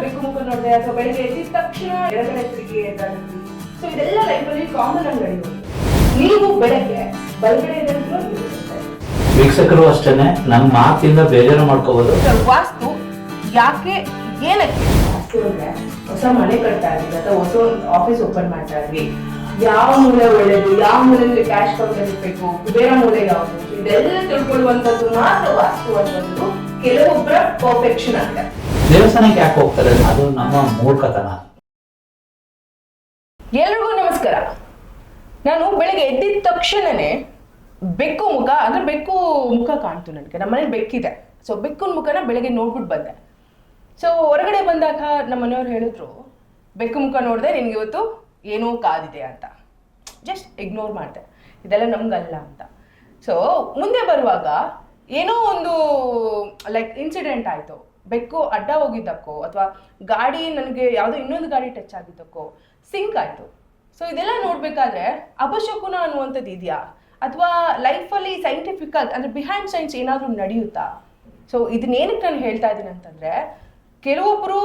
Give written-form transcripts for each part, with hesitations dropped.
ಬೆಕ್ಕು ಮುಖ ನೋಡಿದೆ ಅಥವಾ ಬೆಳಿಗ್ಗೆ ಎದ್ದಿದ ತಕ್ಷಣ ಎಡಗಡೆ ತಿರುಗಿ ಎದ್ದಾಡ್ತೀವಿ. ಸೊ ಇದೆಲ್ಲ ಲೈಫಲ್ಲಿ ಕಾಮನ್ ಆಗಿ ನಡೆಯುವುದು. ನೀವು ಬೆಳಗ್ಗೆ ಬಲಗಡೆ ಎದ್ದೇಳ್ತೀರೋ ವೀಕ್ಷಕರು ಅಷ್ಟೇನೆ ನನ್ನ ಮಾತಿಂದ ಬೇಜಾರು ಮಾಡ್ಕೋಬಹುದು. ವಾಸ್ತು ಯಾಕೆ ಏನಕ್ಕೆ ವಾಸ್ತು ಅಂದ್ರೆ ಹೊಸ ಮನೆ ಕಟ್ತಾ ಇದ್ವಿ ಅಥವಾ ಹೊಸ ಆಫೀಸ್ ಓಪನ್ ಮಾಡ್ತಾ ಇದ್ವಿ, ಯಾವ ಮೂಲೆ ಒಳ್ಳೇದು, ಯಾವ ಮೂಲೆಯಲ್ಲಿ ಕ್ಯಾಶ್ ಕೌಂಟರ್ ಇರ್ಬೇಕು, ಬೇರೆ ಮೂಲೆ ಯಾವುದು, ಇದೆಲ್ಲ ತಿಳ್ಕೊಳ್ಳುವಂತದ್ದು ಮಾತ್ರ ವಾಸ್ತು ಅನ್ನೋದು ಕೆಲವೊಬ್ಬರ ಪರ್ಫೆಕ್ಷನ್ ಅಂತ. ದೇವಸ್ಥಾನಕ್ಕೆ ಯಾಕೆ ಹೋಗ್ತಾರೆ? ಅದು ನಮ್ಮ ಮೂರ್ಖತನ. ಎಲ್ರಿಗೂ ನಮಸ್ಕಾರ. ನಾನು ಬೆಳಿಗ್ಗೆ ಎದ್ದಿದ ತಕ್ಷಣನೇ ಬೆಕ್ಕು ಮುಖ ಅಂದ್ರೆ ಬೆಕ್ಕು ಮುಖ ಕಾಣ್ತು ನನಗೆ. ನಮ್ಮ ಮನೇಲಿ ಬೆಕ್ಕಿದೆ. ಸೊ ಬೆಕ್ಕಿನ ಮುಖನ ಬೆಳಗ್ಗೆ ನೋಡ್ಬಿಟ್ಟು ಬಂದೆ. ಸೊ ಹೊರಗಡೆ ಬಂದಾಗ ನಮ್ಮ ಮನೆಯವ್ರು ಹೇಳಿದ್ರು, ಬೆಕ್ಕು ಮುಖ ನೋಡಿದೆ ನಿನ್ಗೆ ಇವತ್ತು ಏನೋ ಕಾದಿದೆ ಅಂತ. ಜಸ್ಟ್ ಇಗ್ನೋರ್ ಮಾಡಿದೆ, ಇದೆಲ್ಲ ನಮ್ಗಲ್ಲ ಅಂತ. ಸೊ ಮುಂದೆ ಬರುವಾಗ ಏನೋ ಒಂದು ಲೈಕ್ ಇನ್ಸಿಡೆಂಟ್ ಆಯಿತು. ಬೆಕ್ಕು ಅಡ್ಡ ಹೋಗಿದ್ದಕ್ಕೋ ಅಥವಾ ಗಾಡಿ ನನಗೆ ಯಾವುದೋ ಇನ್ನೊಂದು ಗಾಡಿ ಟಚ್ ಆಗಿದ್ದಕ್ಕೋ ಸಿಂಕ್ ಆಯಿತು. ಸೊ ಇದೆಲ್ಲ ನೋಡಬೇಕಾದ್ರೆ ಅಪಶಕುನ ಅನ್ನುವಂಥದ್ದು ಇದೆಯಾ ಅಥವಾ ಲೈಫಲ್ಲಿ ಸೈಂಟಿಫಿಕ್ ಆಗಿ ಅಂದರೆ ಬಿಹೈಂಡ್ ಸೈನ್ಸ್ ಏನಾದರೂ ನಡೆಯುತ್ತಾ? ಸೊ ಇದನ್ನೇನಕ್ಕೆ ನಾನು ಹೇಳ್ತಾ ಇದ್ದೀನಿ ಅಂತಂದರೆ, ಕೆಲವೊಬ್ಬರು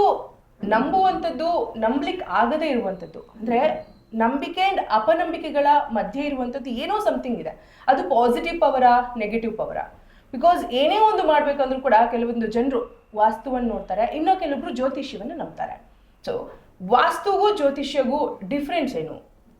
ನಂಬುವಂಥದ್ದು ನಂಬಲಿಕ್ಕೆ ಆಗದೇ ಇರುವಂಥದ್ದು, ಅಂದರೆ ನಂಬಿಕೆ ಆ್ಯಂಡ್ ಅಪನಂಬಿಕೆಗಳ ಮಧ್ಯೆ ಇರುವಂಥದ್ದು ಏನೋ ಸಮಥಿಂಗ್ ಇದೆ. ಅದು ಪಾಸಿಟಿವ್ ಪವರಾ ನೆಗೆಟಿವ್ ಪವರಾ? ಬಿಕಾಸ್ ಏನೇ ಒಂದು ಮಾಡಬೇಕಂದ್ರೂ ಕೂಡ ಕೆಲವೊಂದು ಜನರು ವಾಸ್ತುವನ್ನು ನೋಡ್ತಾರೆ, ಇನ್ನೂ ಕೆಲವೊಬ್ರು ಜ್ಯೋತಿಷ್ಯವನ್ನು ನಂಬ್ತಾರೆ. ಸೊ ವಾಸ್ತುಗೂ ಜ್ಯೋತಿಷ್ಯಗೂ ಡಿಫ್ರೆನ್ಸ್ ಏನು?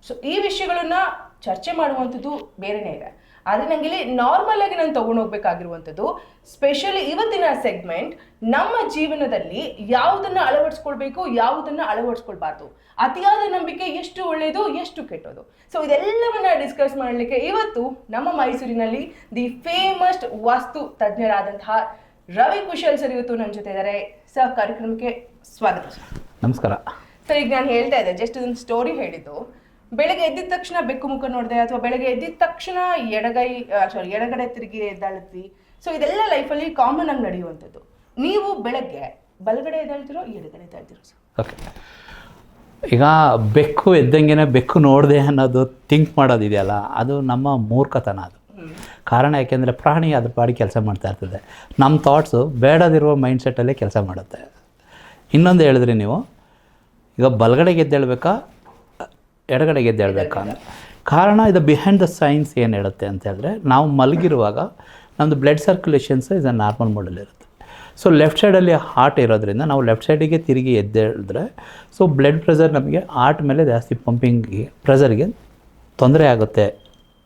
ಸೊ ಈ ವಿಷಯಗಳನ್ನ ಚರ್ಚೆ ಮಾಡುವಂಥದ್ದು ಬೇರೆನೇ ಇದೆ. ಆದರೆ ನನಗೆ ಇಲ್ಲಿ ನಾರ್ಮಲ್ ಆಗಿ ನಾನು ತೊಗೊಂಡೋಗ್ಬೇಕಾಗಿರುವಂಥದ್ದು, ಸ್ಪೆಷಲಿ ಇವತ್ತಿನ ಸೆಗ್ಮೆಂಟ್ ನಮ್ಮ ಜೀವನದಲ್ಲಿ ಯಾವುದನ್ನು ಅಳವಡಿಸ್ಕೊಳ್ಬೇಕು, ಯಾವುದನ್ನು ಅಳವಡಿಸ್ಕೊಳ್ಬಾರ್ದು, ಅತಿಯಾದ ನಂಬಿಕೆ ಎಷ್ಟು ಒಳ್ಳೆಯದು, ಎಷ್ಟು ಕೆಟ್ಟದು. ಸೊ ಇದೆಲ್ಲವನ್ನ ಡಿಸ್ಕಸ್ ಮಾಡಲಿಕ್ಕೆ ಇವತ್ತು ನಮ್ಮ ಮೈಸೂರಿನಲ್ಲಿ ದಿ ಫೇಮಸ್ ವಾಸ್ತು ತಜ್ಞರಾದಂತಹ ರವಿ ಕುಶಲ್ ಸರ್ ಇವತ್ತು ನನ್ನ ಜೊತೆ ಇದ್ದಾರೆ. ಸರ್, ಕಾರ್ಯಕ್ರಮಕ್ಕೆ ಸ್ವಾಗತ. ನಮಸ್ಕಾರ ಸರ್, ಈಗ ನಾನು ಹೇಳ್ತಾ ಇದ್ದೆ, ಜಸ್ಟ್ ಒಂದು ಸ್ಟೋರಿ ಹೇಳಿದ್ದು, ಬೆಳಗ್ಗೆ ಎದ್ದಿದ ತಕ್ಷಣ ಬೆಕ್ಕು ಮುಖ ನೋಡಿದೆ ಅಥವಾ ಬೆಳಗ್ಗೆ ಎದ್ದಿದ ತಕ್ಷಣ ಎಡಗಡೆ ತಿರುಗಿ ಎದ್ದಾಳ್ತೀವಿ. ಸೊ ಇದೆಲ್ಲ ಲೈಫಲ್ಲಿ ಕಾಮನ್ ಆಗಿ ನಡೆಯುವಂಥದ್ದು. ನೀವು ಬೆಳಗ್ಗೆ ಬಲಗಡೆ ಎದ್ದಾಳ್ತಿರೋ ಎಡಗಡೆ ಎದ್ದಾಳ್ತಿರೋ ಸರ್? ಓಕೆ, ಈಗ ಬೆಕ್ಕು ಎದ್ದಂಗೆ ಬೆಕ್ಕು ನೋಡಿದೆ ಅನ್ನೋದು ಥಿಂಕ್ ಮಾಡೋದಿದೆಯಲ್ಲ, ಅದು ನಮ್ಮ ಮೂರ್ಖತನ. ಅದು ಕಾರಣ ಯಾಕೆಂದರೆ ಪ್ರಾಣಿ ಅದ್ರ ಪಾಡಿ ಕೆಲಸ ಮಾಡ್ತಾ ಇರ್ತದೆ. ನಮ್ಮ ಥಾಟ್ಸು ಬೇಡದಿರುವ ಮೈಂಡ್ಸೆಟ್ಟಲ್ಲೇ ಕೆಲಸ ಮಾಡುತ್ತೆ. ಇನ್ನೊಂದು ಹೇಳಿದ್ರಿ ನೀವು, ಈಗ ಬಲಗಡೆಗೆ ಎದ್ದೇಳಬೇಕಾ ಎಡಗಡೆಗೆ ಎದ್ದೇಳಬೇಕಾ ಅಂತ. ಕಾರಣ ಇದು ಬಿಹೈಂಡ್ ದ ಸೈನ್ಸ್ ಏನು ಹೇಳುತ್ತೆ ಅಂತ ಹೇಳಿದ್ರೆ, ನಾವು ಮಲಗಿರುವಾಗ ನಮ್ಮದು blood circulations is a normal ಮೋಡಲ್ಲಿರುತ್ತೆ. ಸೊ ಲೆಫ್ಟ್ ಸೈಡಲ್ಲಿ ಹಾರ್ಟ್ ಇರೋದ್ರಿಂದ ನಾವು ಲೆಫ್ಟ್ ಸೈಡಿಗೆ ತಿರುಗಿ ಎದ್ದೇಳಿದ್ರೆ ಸೊ ಬ್ಲಡ್ ಪ್ರೆಷರ್ ನಮಗೆ ಹಾರ್ಟ್ ಮೇಲೆ ಜಾಸ್ತಿ ಪಂಪಿಂಗ್ಗೆ ಪ್ರೆಷರ್ಗೆ ತೊಂದರೆ ಆಗುತ್ತೆ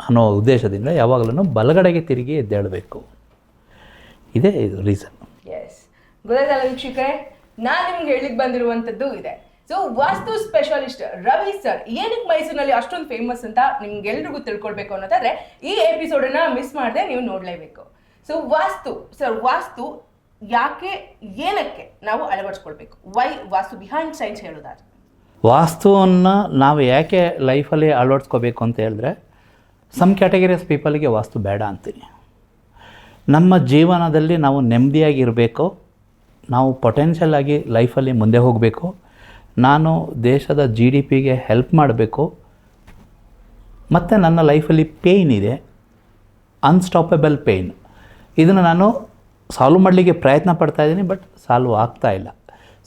ಅನ್ನೋ ಉದ್ದೇಶದಿಂದ ಯಾವಾಗಲೂ ಬಲಗಡೆಗೆ ತಿರುಗಿ ಎದ್ದೇಳಬೇಕು. ಇದೇ ಇದು ರೀಸನ್. ಎಸ್, ಗೊತ್ತಾಯ್ತಲ್ಲ ವೀಕ್ಷಕರೇ, ನಾನು ನಿಮ್ಗೆ ಹೇಳಿಕ್ ಬಂದಿರುವಂಥದ್ದು ಇದೆ. ಸೊ ವಾಸ್ತು ಸ್ಪೆಷಲಿಸ್ಟ್ ರವಿ ಸರ್ ಏನಕ್ಕೆ ಮೈಸೂರಿನಲ್ಲಿ ಅಷ್ಟೊಂದು ಫೇಮಸ್ ಅಂತ ನಿಮ್ಗೆಲ್ರಿಗೂ ತಿಳ್ಕೊಳ್ಬೇಕು ಅನ್ನೋದಾದ್ರೆ ಈ ಎಪಿಸೋಡನ್ನ ಮಿಸ್ ಮಾಡದೆ ನೀವು ನೋಡಲೇಬೇಕು. ಸೊ ವಾಸ್ತು ಯಾಕೆ ಏನಕ್ಕೆ ನಾವು ಅಳವಡಿಸ್ಕೊಳ್ಬೇಕು? ವೈ ವಾಸ್ತು ಬಿಹೈಂಡ್ ಸೈನ್ಸ್ ಹೇಳೋದಾದ್ರೆ, ವಾಸ್ತುವನ್ನು ನಾವು ಯಾಕೆ ಲೈಫಲ್ಲಿ ಅಳವಡಿಸ್ಕೋಬೇಕು ಅಂತ ಹೇಳಿದ್ರೆ, ಸಮ್ ಕ್ಯಾಟಗರೀಸ್ ಪೀಪಲ್ಗೆ ವಾಸ್ತು ಬೇಡ ಅಂತೀನಿ. ನಮ್ಮ ಜೀವನದಲ್ಲಿ ನಾವು ನೆಮ್ಮದಿಯಾಗಿರಬೇಕು, ನಾವು ಪೊಟೆನ್ಷಿಯಲ್ ಆಗಿ ಲೈಫಲ್ಲಿ ಮುಂದೆ ಹೋಗಬೇಕು, ನಾನು ದೇಶದ GDPಗೆ ಹೆಲ್ಪ್ ಮಾಡಬೇಕು, ಮತ್ತು ನನ್ನ ಲೈಫಲ್ಲಿ ಪೇಯ್ನ್ ಇದೆ, ಅನ್ಸ್ಟಾಪಬಲ್ ಪೇಯ್ನ್. ಇದನ್ನು ನಾನು ಸಾಲ್ವ್ ಮಾಡಲಿಕ್ಕೆ ಪ್ರಯತ್ನ ಪಡ್ತಾಯಿದ್ದೀನಿ, ಬಟ್ ಸಾಲ್ವ್ ಆಗ್ತಾಯಿಲ್ಲ.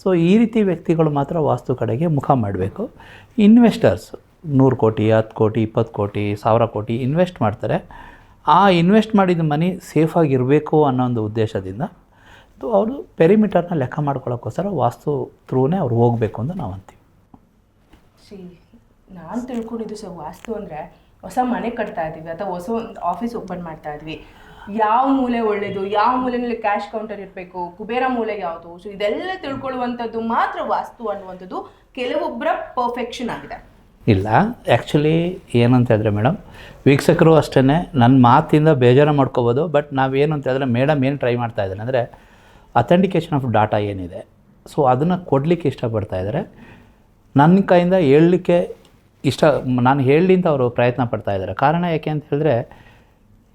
ಸೊ ಈ ರೀತಿ ವ್ಯಕ್ತಿಗಳು ಮಾತ್ರ ವಾಸ್ತು ಕಡೆಗೆ ಮುಖ ಮಾಡಬೇಕು. ಇನ್ವೆಸ್ಟರ್ಸ್ 100 ಕೋಟಿ 10 ಕೋಟಿ 20 ಕೋಟಿ 1000 ಕೋಟಿ ಇನ್ವೆಸ್ಟ್ ಮಾಡ್ತಾರೆ. ಆ ಇನ್ವೆಸ್ಟ್ ಮಾಡಿದ ಮನಿ ಸೇಫಾಗಿರಬೇಕು ಅನ್ನೋ ಒಂದು ಉದ್ದೇಶದಿಂದ ಅವರು ಪೆರಿಮೀಟರ್ನ ಲೆಕ್ಕ ಮಾಡ್ಕೊಳ್ಳೋಕ್ಕೋಸ್ಕರ ವಾಸ್ತು ಥ್ರೂನೇ ಅವ್ರು ಹೋಗಬೇಕು ಅಂತ ನಾವು ಅಂತೀವಿ. ನಾನು ತಿಳ್ಕೊಂಡಿದ್ದು ಸರ್, ವಾಸ್ತು ಅಂದರೆ ಹೊಸ ಮನೆ ಕಟ್ತಾ ಇದ್ದೀವಿ ಅಥವಾ ಹೊಸ ಒಂದು ಆಫೀಸ್ ಓಪನ್ ಮಾಡ್ತಾ ಇದ್ವಿ, ಯಾವ ಮೂಲೆ ಒಳ್ಳೇದು, ಯಾವ ಮೂಲೆಯಲ್ಲಿ ಕ್ಯಾಶ್ ಕೌಂಟರ್ ಇರಬೇಕು, ಕುಬೇರ ಮೂಲೆ ಯಾವುದು, ಸೊ ಇದೆಲ್ಲ ತಿಳ್ಕೊಳ್ಳುವಂಥದ್ದು ಮಾತ್ರ ವಾಸ್ತು ಅನ್ನುವಂಥದ್ದು ಕೆಲವೊಬ್ಬರ ಪರ್ಫೆಕ್ಷನ್ ಆಗಿದೆ. ಇಲ್ಲ, ಆ್ಯಕ್ಚುಲಿ ಏನಂತ ಹೇಳಿದ್ರೆ ಮೇಡಮ್, ವೀಕ್ಷಕರು ಅಷ್ಟೇ ನನ್ನ ಮಾತಿಂದ ಬೇಜಾರು ಮಾಡ್ಕೋಬೋದು. ಬಟ್ ನಾವೇನು ಅಂತ ಹೇಳಿದ್ರೆ, ಮೇಡಮ್ ಏನು ಟ್ರೈ ಮಾಡ್ತಾ ಇದ್ದಾರೆ ಅಂದರೆ ಅಥೆಂಟಿಕೇಷನ್ ಆಫ್ ಡಾಟಾ ಏನಿದೆ, ಸೊ ಅದನ್ನು ಕೊಡಲಿಕ್ಕೆ ಇಷ್ಟಪಡ್ತಾ ಇದ್ದಾರೆ. ನನ್ನ ಕೈಯಿಂದ ಹೇಳಲಿಕ್ಕೆ ನಾನು ಹೇಳಲಿ ಅಂತ ಅವರು ಪ್ರಯತ್ನ ಪಡ್ತಾ ಇದ್ದಾರೆ. ಕಾರಣ ಯಾಕೆ ಅಂತ ಹೇಳಿದ್ರೆ,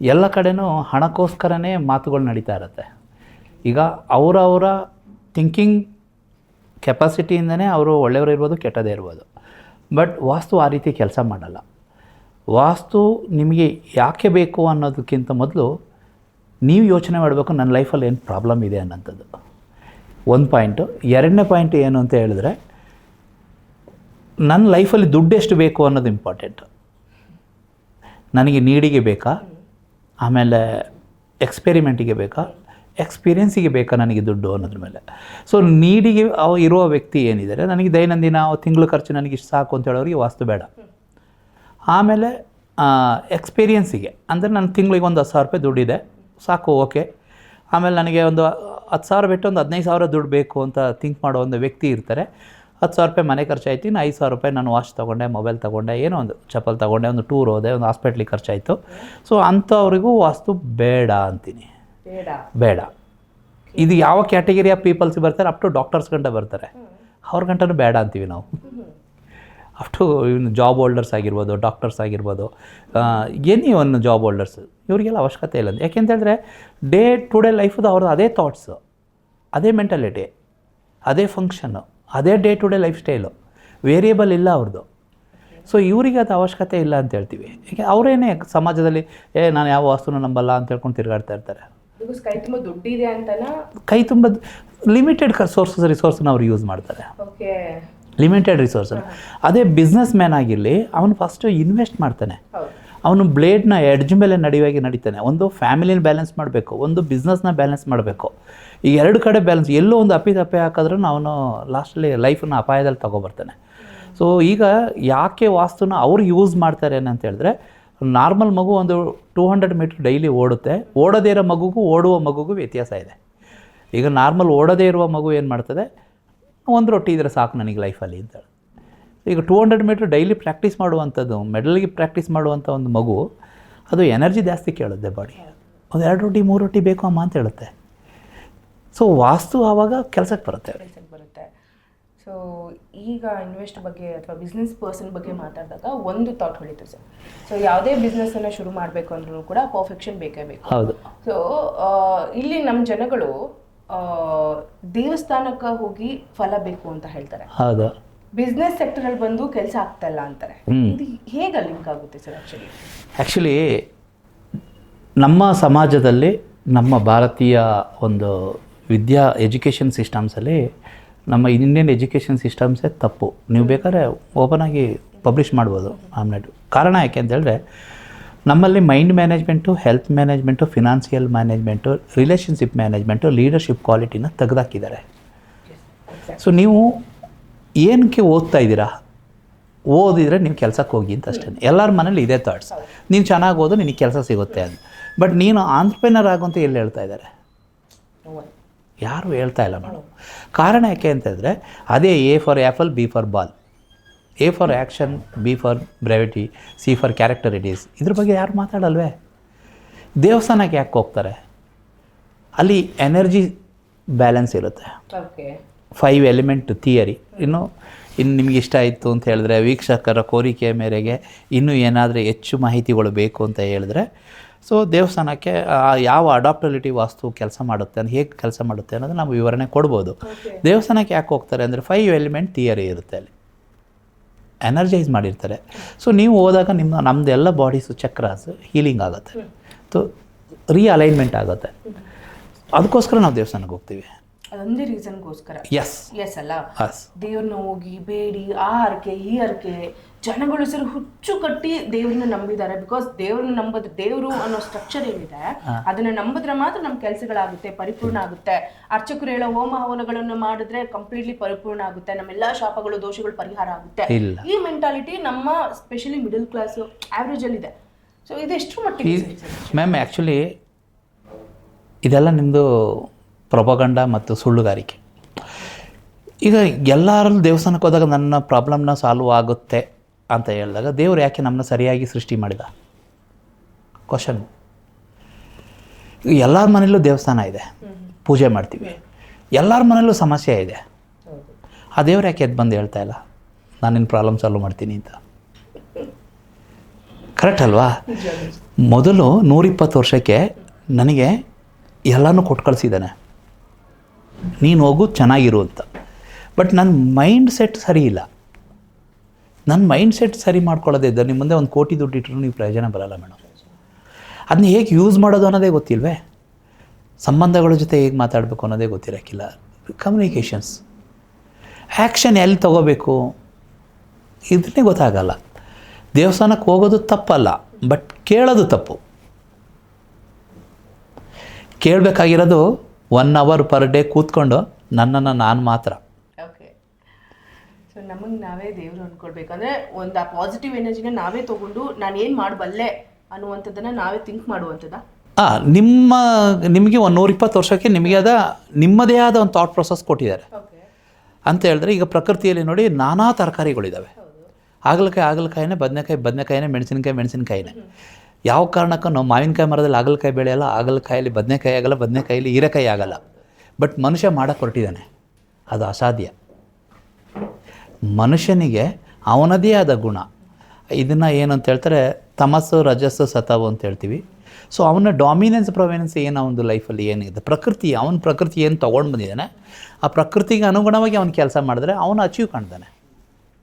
ಎಲ್ಲ ಕಡೆನೂ ಹಣಕ್ಕೋಸ್ಕರನೇ ಮಾತುಗಳು ನಡೀತಾ ಇರುತ್ತೆ. ಈಗ ಅವರವರ ಥಿಂಕಿಂಗ್ ಕೆಪಾಸಿಟಿಯಿಂದನೇ ಅವರು ಒಳ್ಳೆಯವರು ಇರ್ಬೋದು, ಕೆಟ್ಟದೇ ಇರ್ಬೋದು. ಬಟ್ ವಾಸ್ತು ಆ ರೀತಿ ಕೆಲಸ ಮಾಡಲ್ಲ. ವಾಸ್ತು ನಿಮಗೆ ಯಾಕೆ ಬೇಕು ಅನ್ನೋದಕ್ಕಿಂತ ಮೊದಲು ನೀವು ಯೋಚನೆ ಮಾಡಬೇಕು, ನನ್ನ ಲೈಫಲ್ಲಿ ಏನು ಪ್ರಾಬ್ಲಮ್ ಇದೆ ಅನ್ನೋಂಥದ್ದು. ಒಂದು ಪಾಯಿಂಟು. ಎರಡನೇ ಪಾಯಿಂಟ್ ಏನು ಅಂತ ಹೇಳಿದ್ರೆ, ನನ್ನ ಲೈಫಲ್ಲಿ ದುಡ್ಡು ಎಷ್ಟು ಬೇಕು ಅನ್ನೋದು ಇಂಪಾರ್ಟೆಂಟು. ನನಗೆ ನೀಡಿಗೆ ಬೇಕಾ, ಆಮೇಲೆ ಎಕ್ಸ್ಪೆರಿಮೆಂಟಿಗೆ ಬೇಕಾ, ಎಕ್ಸ್ಪೀರಿಯೆನ್ಸಿಗೆ ಬೇಕಾ ನನಗೆ ದುಡ್ಡು ಅನ್ನೋದ್ರ ಮೇಲೆ. ಸೊ ನೀಡಿಗೆ ಇರುವ ವ್ಯಕ್ತಿ ಏನಿದ್ದಾರೆ, ನನಗೆ ದೈನಂದಿನ ತಿಂಗಳು ಖರ್ಚು ನನಗೆ ಇಷ್ಟು ಸಾಕು ಅಂತ ಹೇಳೋರಿಗೆ ವಾಸ್ತು ಬೇಡ. ಆಮೇಲೆ ಎಕ್ಸ್ಪೀರಿಯೆನ್ಸಿಗೆ ಅಂದರೆ ನನ್ನ ತಿಂಗಳಿಗೆ ಒಂದು 10,000 ರೂಪಾಯಿ ದುಡ್ಡಿದೆ ಸಾಕು, ಓಕೆ. ಆಮೇಲೆ ನನಗೆ ಒಂದು 10,000 ಬಿಟ್ಟು ಒಂದು 15,000 ದುಡ್ಡು ಬೇಕು ಅಂತ ಥಿಂಕ್ ಮಾಡೋ ಒಂದು ವ್ಯಕ್ತಿ ಇರ್ತಾರೆ. 10,000 ರೂಪಾಯಿ ಮನೆ ಖರ್ಚಾಯ್ತು, ಇನ್ನು 5,000 ರೂಪಾಯಿ ನಾನು ವಾಚ್ ತೊಗೊಂಡೆ, ಮೊಬೈಲ್ ತೊಗೊಂಡೆ, ಏನೋ ಒಂದು ಚಪ್ಪಲ್ ತೊಗೊಂಡೆ, ಒಂದು ಟೂರ್ ಹೋದೆ, ಒಂದು ಹಾಸ್ಪಿಟ್ಲಿಗೆ ಖರ್ಚಾಯಿತು. ಸೊ ಅಂಥವ್ರಿಗೂ ವಾಸ್ತು ಬೇಡ ಅಂತೀನಿ, ಬೇಡ. ಇದು ಯಾವ ಕ್ಯಾಟಗರಿ ಆಫ್ ಪೀಪಲ್ಸ್ ಬರ್ತಾರೆ, ಅಪ್ ಟು ಡಾಕ್ಟರ್ಸ್ ಗಂಟ ಬರ್ತಾರೆ, ಅವ್ರ ಗಂಟನೂ ಬೇಡ ಅಂತೀವಿ ನಾವು. ಅಪ್ ಟು ಇವನು ಜಾಬ್ ಹೋಲ್ಡರ್ಸ್ ಆಗಿರ್ಬೋದು, ಡಾಕ್ಟರ್ಸ್ ಆಗಿರ್ಬೋದು, ಎನಿ ಒಂದು ಜಾಬ್ ಹೋಲ್ಡರ್ಸ್, ಇವರಿಗೆಲ್ಲ ಅವಶ್ಯಕತೆ ಇಲ್ಲ. ಯಾಕೆಂತ ಹೇಳಿದ್ರೆ ಡೇ ಟು ಡೇ ಲೈಫದು ಅವ್ರದ್ದು ಅದೇ ಥಾಟ್ಸು, ಅದೇ ಮೆಂಟಾಲಿಟಿ, ಅದೇ ಫಂಕ್ಷನ್ನು, ಅದೇ day to day lifestyle, variable ಇಲ್ಲ ಅವ್ರದ್ದು. ಸೊ ಇವರಿಗೆ ಅದು ಅವಶ್ಯಕತೆ ಇಲ್ಲ ಅಂತ ಹೇಳ್ತೀವಿ. ಯಾಕೆ ಅವರೇನೇ ಸಮಾಜದಲ್ಲಿ ನಾನು ಯಾವ ವಾಸ್ತುನ ನಂಬಲ್ಲ ಅಂತ ಹೇಳ್ಕೊಂಡು ತಿರುಗಾಡ್ತಾ ಇರ್ತಾರೆ. ಕೈ ತುಂಬ ದುಡ್ಡಿದೆ ಅಂತನಾ, ಕೈ ತುಂಬ ಲಿಮಿಟೆಡ್ ರಿಸೋರ್ಸ್ನ ಅವ್ರು ಯೂಸ್ ಮಾಡ್ತಾರೆ, ಲಿಮಿಟೆಡ್ ರಿಸೋರ್ಸನ್ನು. ಅದೇ ಬಿಸ್ನೆಸ್ ಮ್ಯಾನ್ ಆಗಿರಲಿ, ಅವನು ಫಸ್ಟು ಇನ್ವೆಸ್ಟ್ ಮಾಡ್ತಾನೆ, ಅವನು ಬ್ಲೇಡ್ನ ಎಡ್ಜ್ ಮೇಲೆ ನಡೆಯುವಾಗೆ ನಡೀತಾನೆ. ಒಂದು ಫ್ಯಾಮಿಲಿನ ಬ್ಯಾಲೆನ್ಸ್ ಮಾಡಬೇಕು, ಒಂದು ಬಿಸ್ನೆಸ್ನ ಬ್ಯಾಲೆನ್ಸ್ ಮಾಡಬೇಕು. ಈ ಎರಡು ಕಡೆ ಬ್ಯಾಲೆನ್ಸ್, ಎಲ್ಲೋ ಒಂದು ಅಪ್ಪೆ ಹಾಕಿದ್ರೂ ಅವನು ಲಾಸ್ಟಲ್ಲಿ ಲೈಫನ್ನು ಅಪಾಯದಲ್ಲಿ ತೊಗೊಬರ್ತಾನೆ. ಸೊ ಈಗ ಯಾಕೆ ವಾಸ್ತುನ ಅವ್ರು ಯೂಸ್ ಮಾಡ್ತಾರೆ ಅಂತ ಹೇಳಿದ್ರೆ, ನಾರ್ಮಲ್ ಮಗು ಒಂದು 200 ಮೀಟ್ರ್ ಡೈಲಿ ಓಡುತ್ತೆ, ಓಡದೇ ಇರೋ ಮಗುಗೂ ಓಡುವ ಮಗುಗೂ ವ್ಯತ್ಯಾಸ ಇದೆ. ಈಗ ನಾರ್ಮಲ್ ಓಡದೇ ಇರುವ ಮಗು ಏನು ಮಾಡ್ತದೆ, ಒಂದು ರೊಟ್ಟಿ ಇದ್ದರೆ ಸಾಕು ನನಗೆ ಲೈಫಲ್ಲಿ ಅಂತೇಳಿ. ಈಗ 200 ಮೀಟ್ರ್ ಡೈಲಿ ಪ್ರಾಕ್ಟೀಸ್ ಮಾಡುವಂಥದ್ದು, ಮೆಡಲ್ಗೆ ಪ್ರಾಕ್ಟೀಸ್ ಮಾಡುವಂಥ ಒಂದು ಮಗು, ಅದು ಎನರ್ಜಿ ಜಾಸ್ತಿ ಕೇಳುತ್ತೆ ಬಾಡಿ. ಒಂದು 2 ರೊಟ್ಟಿ 3 ರೊಟ್ಟಿ ಬೇಕು ಅಮ್ಮ ಅಂತ ಹೇಳುತ್ತೆ. ಸೊ ವಾಸ್ತು ಆವಾಗ ಕೆಲಸಕ್ಕೆ ಬರುತ್ತೆ. ಸೊ ಈಗ ಇನ್ವೆಸ್ಟ್ ಬಗ್ಗೆ ಅಥವಾ ಬಿಸ್ನೆಸ್ ಪರ್ಸನ್ ಬಗ್ಗೆ ಮಾತಾಡಿದಾಗ ಒಂದು ಥಾಟ್ ಹೊಳಿತು ಸರ್. ಸೊ ಯಾವುದೇ ಬಿಸ್ನೆಸ್ಸನ್ನು ಶುರು ಮಾಡಬೇಕು ಅಂದ್ರೂ ಕೂಡ ಪರ್ಫೆಕ್ಷನ್ ಬೇಕೇ ಬೇಕು. ಹೌದು. ಸೊ ಇಲ್ಲಿ ನಮ್ಮ ಜನಗಳು ದೇವಸ್ಥಾನಕ್ಕೆ ಹೋಗಿ ಫಲ ಬೇಕು ಅಂತ ಹೇಳ್ತಾರೆ. ಹೌದು. ಬಿಸ್ನೆಸ್ ಸೆಕ್ಟರಲ್ಲಿ ಬಂದು ಕೆಲಸ ಆಗ್ತಾ ಇಲ್ಲ ಅಂತಾರೆ. ಇದು ಹೇಗೆ ಲಿಂಕ್ ಆಗುತ್ತೆ ಸರ್? ಆ್ಯಕ್ಚುಲಿ ನಮ್ಮ ಸಮಾಜದಲ್ಲಿ, ನಮ್ಮ ಭಾರತೀಯ ಒಂದು ಎಜುಕೇಷನ್ ಸಿಸ್ಟಮ್ಸಲ್ಲಿ, ನಮ್ಮ ಇಂಡಿಯನ್ ಎಜುಕೇಷನ್ ಸಿಸ್ಟಮ್ಸೇ ತಪ್ಪು. ನೀವು ಬೇಕಾದ್ರೆ ಓಪನ್ ಆಗಿ ಪಬ್ಲಿಷ್ ಮಾಡ್ಬೋದು ಆಮ್ನೆಟ್. ಕಾರಣ ಯಾಕೆ ಅಂತ ಹೇಳಿದ್ರೆ, ನಮ್ಮಲ್ಲಿ mind management, health management, financial management, relationship management, leadership ಕ್ವಾಲಿಟಿನ ತೆಗೆದಾಕಿದ್ದಾರೆ. ಸೊ ನೀವು ಏನಕ್ಕೆ ಓದ್ತಾ ಇದ್ದೀರಾ, ಓದಿದರೆ ನೀವು ಕೆಲಸಕ್ಕೆ ಹೋಗಿ ಅಂತ ಅಷ್ಟೇ. ಎಲ್ಲರ ಮನೇಲಿ ಇದೇ ಥಾಟ್ಸ್, ನೀನು ಚೆನ್ನಾಗಿ ಓದು ನಿನಗೆ ಕೆಲಸ ಸಿಗುತ್ತೆ ಅಂತ. ಬಟ್ ನೀನು ಆಂಟ್ರಪ್ರೆನರ್ ಆಗುವಂತ ಎಲ್ಲಿ ಹೇಳ್ತಾ ಇದ್ದಾರೆ? ಯಾರು ಹೇಳ್ತಾ ಇಲ್ಲ ಮೇಡಮ್. ಕಾರಣ ಯಾಕೆ ಅಂತಂದರೆ, ಅದೇ A for apple, B for ball, A for action, B for brevity, C for characteristics. ಇದ್ರ ಬಗ್ಗೆ ಯಾರು ಮಾತಾಡಲ್ವೇ? ದೇವಸ್ಥಾನಕ್ಕೆ ಯಾಕೆ ಹೋಗ್ತಾರೆ? ಅಲ್ಲಿ ಎನರ್ಜಿ ಬ್ಯಾಲೆನ್ಸ್ ಇರುತ್ತೆ. 5 ಎಲಿಮೆಂಟ್ ಥಿಯರಿ. ಇನ್ನು ನಿಮಗೆ ಇಷ್ಟ ಆಯಿತು ಅಂತ ಹೇಳಿದ್ರೆ, ವೀಕ್ಷಕರ ಕೋರಿಕೆಯ ಮೇರೆಗೆ ಇನ್ನೂ ಏನಾದರೂ ಹೆಚ್ಚು ಮಾಹಿತಿಗಳು ಬೇಕು ಅಂತ ಹೇಳಿದ್ರೆ, ಸೊ ದೇವಸ್ಥಾನಕ್ಕೆ ಯಾವ ಅಡಾಪ್ಟಬಿಲಿಟಿ ವಾಸ್ತು ಕೆಲಸ ಮಾಡುತ್ತೆ, ಅಂತ ಹೇಗೆ ಕೆಲಸ ಮಾಡುತ್ತೆ ಅನ್ನೋದು ನಾವು ವಿವರಣೆ ಕೊಡ್ಬೋದು. ದೇವಸ್ಥಾನಕ್ಕೆ ಯಾಕೆ ಹೋಗ್ತಾರೆ ಅಂದರೆ, 5 ಎಲಿಮೆಂಟ್ ಥಿಯರಿ ಇರುತ್ತೆ, ಅಲ್ಲಿ ಎನರ್ಜೈಸ್ ಮಾಡಿರ್ತಾರೆ. ಸೊ ನೀವು ಹೋದಾಗ ನಮ್ಮದೆಲ್ಲ ಬಾಡೀಸು ಚಕ್ರಾಸ್ ಹೀಲಿಂಗ್ ಆಗುತ್ತೆ, ಸೊ ರೀಅಲೈನ್ಮೆಂಟ್ ಆಗುತ್ತೆ. ಅದಕ್ಕೋಸ್ಕರ ನಾವು ದೇವಸ್ಥಾನಕ್ಕೆ ಹೋಗ್ತೀವಿ. ಅದೊಂದೇ ರೀಸನ್ಗೋಸ್ಕರ. ಎಸ್ ಅಲ್ಲ, ದೇವ್ರನ್ನ ಹೋಗಿ ಬೇಡಿ, ಆ ಹರಕೆ ಈ ಹರಕೆ, ಜನಗಳು ಸರಿ ಹುಚ್ಚು ಕಟ್ಟಿ ದೇವ್ರನ್ನ ನಂಬಿದ್ದಾರೆ. ಬಿಕಾಸ್ ದೇವ್ರನ್ನ ನಂಬೋದು, ದೇವ್ರು ಅನ್ನೋ ಸ್ಟ್ರಕ್ಚರ್ ಏನಿದೆ ಅದನ್ನ ನಂಬಿದ್ರೆ ಮಾತ್ರ ನಮ್ಮ ಕೆಲಸಗಳಾಗುತ್ತೆ, ಪರಿಪೂರ್ಣ ಆಗುತ್ತೆ. ಅರ್ಚಕರು ಹೇಳೋ ಹೋಮ ಹವನಗಳನ್ನು ಮಾಡಿದ್ರೆ ಕಂಪ್ಲೀಟ್ಲಿ ಪರಿಪೂರ್ಣ ಆಗುತ್ತೆ, ನಮ್ಮೆಲ್ಲಾ ಶಾಪಗಳು ದೋಷಗಳು ಪರಿಹಾರ ಆಗುತ್ತೆ. ಈ ಮೆಂಟಾಲಿಟಿ ನಮ್ಮ ಸ್ಪೆಷಲಿ ಮಿಡಲ್ ಕ್ಲಾಸ್ ಆವ್ರೇಜ್ ಅಲ್ಲಿ ಇದೆ. ಸೊ ಇದೆಷ್ಟು ಮಟ್ಟಿಗೆ ಮ್ಯಾಮ್? ಆ್ಯಕ್ಚುಲಿ ಇದೆಲ್ಲ ನಿಮ್ಮದು ಪ್ರೊಪಗಂಡ ಮತ್ತು ಸುಳ್ಳುಗಾರಿಕೆ. ಈಗ ಎಲ್ಲರೂ ದೇವಸ್ಥಾನಕ್ಕೆ ಹೋದಾಗ ನನ್ನ ಪ್ರಾಬ್ಲಮ್ನ ಸಾಲ್ವ್ ಆಗುತ್ತೆ ಅಂತ ಹೇಳಿದಾಗ, ದೇವರು ಯಾಕೆ ನಮ್ಮನ್ನ ಸರಿಯಾಗಿ ಸೃಷ್ಟಿ ಮಾಡಿದ? ಕ್ವಶನ್. ಎಲ್ಲರ ಮನೆಯಲ್ಲೂ ದೇವಸ್ಥಾನ ಇದೆ, ಪೂಜೆ ಮಾಡ್ತೀವಿ, ಎಲ್ಲರ ಮನೆಯಲ್ಲೂ ಸಮಸ್ಯೆ ಇದೆ. ಆ ದೇವ್ರು ಯಾಕೆ ಎದ್ದು ಬಂದು ಹೇಳ್ತಾ ಇಲ್ಲ ನಾನು ನಿನ್ನ ಪ್ರಾಬ್ಲಮ್ ಸಾಲ್ವ್ ಮಾಡ್ತೀನಿ ಅಂತ? ಕರೆಕ್ಟ್ ಅಲ್ವಾ? ಮೊದಲು 120 ವರ್ಷಕ್ಕೆ ನನಗೆ ಎಲ್ಲನೂ ಕೊಟ್ಟು ಕಳಿಸಿದ್ದಾನೆ, ನೀನು ಹೋಗು ಚೆನ್ನಾಗಿರು ಅಂತ. ಬಟ್ ನನ್ನ ಮೈಂಡ್ ಸೆಟ್ ಸರಿ ಇಲ್ಲ. ನನ್ನ ಮೈಂಡ್ ಸೆಟ್ ಸರಿ ಮಾಡ್ಕೊಳ್ಳೋದೇ ಇದ್ದರೆ ನಿಮ್ಮ ಮುಂದೆ 1 ಕೋಟಿ ದುಡ್ಡು ಇಟ್ಟರು ನೀವು ಪ್ರಯೋಜನ ಬರೋಲ್ಲ ಮೇಡಮ್. ಅದನ್ನ ಹೇಗೆ ಯೂಸ್ ಮಾಡೋದು ಅನ್ನೋದೇ ಗೊತ್ತಿಲ್ವೇ? ಸಂಬಂಧಗಳ ಜೊತೆ ಹೇಗೆ ಮಾತಾಡಬೇಕು ಅನ್ನೋದೇ ಗೊತ್ತಿರೋಕ್ಕಿಲ್ಲ. ಕಮ್ಯುನಿಕೇಷನ್ಸ್. ಆ್ಯಕ್ಷನ್ ಎಲ್ಲಿ ತೊಗೋಬೇಕು ಇದನ್ನೇ ಗೊತ್ತಾಗಲ್ಲ. ದೇವಸ್ಥಾನಕ್ಕೆ ಹೋಗೋದು ತಪ್ಪಲ್ಲ, ಬಟ್ ಕೇಳೋದು ತಪ್ಪು. ಕೇಳಬೇಕಾಗಿರೋದು 1 hour ಪರ್ ಡೇ ಕೂತ್ಕೊಂಡು ನನ್ನನ್ನು ನಾನು ಮಾತ್ರ. ಓಕೆ, ಸೊ ನಮಗೆ ನಾವೇ ದೇವರು ಅಂದ್ಕೊಳ್ಬೇಕು. ಅಂದರೆ ಒಂದು ಆ ಪಾಸಿಟಿವ್ ಎನರ್ಜಿನ ನಾವೇ ತೊಗೊಂಡು ನಾನು ಏನು ಮಾಡಬಲ್ಲೆ ಅನ್ನುವಂಥದ್ದನ್ನು ನಾವೇ ಥಿಂಕ್ ಮಾಡುವಂಥದ್ದು. ನಿಮಗೆ 120 ವರ್ಷಕ್ಕೆ ನಿಮ್ಮದೇ ಆದ ಒಂದು ಥಾಟ್ ಪ್ರೊಸೆಸ್ ಕೊಟ್ಟಿದ್ದಾರೆ ಅಂತ ಹೇಳಿದ್ರೆ, ಈಗ ಪ್ರಕೃತಿಯಲ್ಲಿ ನೋಡಿ ನಾನಾ ತರಕಾರಿಗಳಿದ್ದಾವೆ. ಹಾಗಲಕಾಯಿನೇ, ಬದನೆಕಾಯಿನೇ, ಮೆಣಸಿನಕಾಯಿನೇ. ಯಾವ ಕಾರಣಕ್ಕೂ ನಾವು ಮಾವಿನಕಾಯಿ ಮರದಲ್ಲಿ ಹಾಗಲಕಾಯಿ ಬೆಳೆಯಲ್ಲ, ಹಾಗಲಕಾಯಲ್ಲಿ ಬದನೆಕಾಯಿ ಆಗಲ್ಲ, ಬದನೆಕಾಯಲ್ಲಿ ಹೀರೆಕಾಯಿ ಆಗಲ್ಲ. ಬಟ್ ಮನುಷ್ಯ ಮಾಡೋಕ್ಕೆ ಹೊರಟಿದ್ದಾನೆ, ಅದು ಅಸಾಧ್ಯ. ಮನುಷ್ಯನಿಗೆ ಅವನದೇ ಆದ ಗುಣ. ಇದನ್ನು ಏನಂತ ಹೇಳ್ತಾರೆ, ತಮಸ್ಸು, ರಜಸ್ಸು, ಸತವು ಅಂತ ಹೇಳ್ತೀವಿ. ಸೊ ಅವನ ಡಾಮಿನೆನ್ಸ್ ಪ್ರೊಮಿನೆನ್ಸ್ ಏನು ಅವನದು ಲೈಫಲ್ಲಿ ಏನಿದೆ, ಅವನ ಪ್ರಕೃತಿ ಏನು ತೊಗೊಂಡು ಬಂದಿದ್ದಾನೆ, ಆ ಪ್ರಕೃತಿಗೆ ಅನುಗುಣವಾಗಿ ಅವನು ಕೆಲಸ ಮಾಡಿದ್ರೆ ಅವನು ಅಚೀವ್ ಕಾಣ್ತಾನೆ.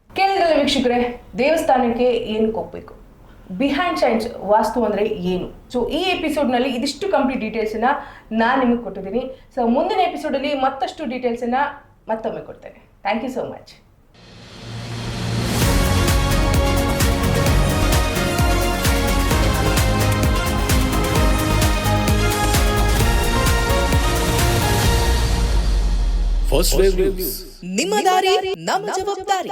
ಕೇಳಿದ್ರಲ್ಲ ವೀಕ್ಷಕರೇ, ದೇವಸ್ಥಾನಕ್ಕೆ ಏನಕ್ಕೆ ಹೋಗ್ಬೇಕು, ಬಿಹೈಂಡ್ ಸೈನ್ಸ್ ವಾಸ್ತು ಅಂದರೆ ಏನು. ಸೊ ಈ ಎಪಿಸೋಡ್ನಲ್ಲಿ ಇದಿಷ್ಟು ಕಂಪ್ಲೀಟ್ ಡೀಟೇಲ್ಸನ್ನು ನಾನು ನಿಮಗೆ ಕೊಟ್ಟಿದ್ದೀನಿ. ಸೊ ಮುಂದಿನ ಎಪಿಸೋಡಲ್ಲಿ ಮತ್ತಷ್ಟು ಡೀಟೇಲ್ಸನ್ನು ಮತ್ತೊಮ್ಮೆ ಕೊಡ್ತೇನೆ. Thank you so much. First wave news, ನಿಮ್ಮ ದಾರಿ ನಮ್ಮ ಜವಾಬ್ದಾರಿ.